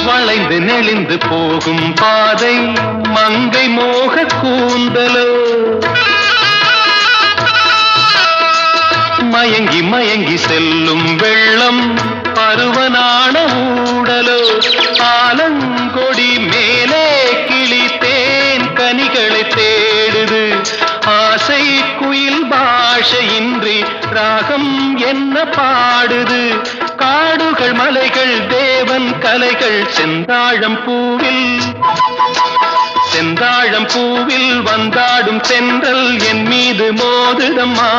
வளைந்து நெளிந்து போகும் பாதை மங்கை மோக கூந்தலோ மயங்கி மயங்கி செல்லும் வெள்ளம் பருவனான ஊடலோ ஆலங்கொடி மேலே கிளி தேன் கனிகளை தேடுது ஆசை குயில் பாஷையின்றி ராகம் என்ன பாடுது காடுகள் மலைகள் தேவன் கலைகள் செந்தாழம் பூவில் வந்தாடும் தென்றல் என் மீது மோதுதம்மா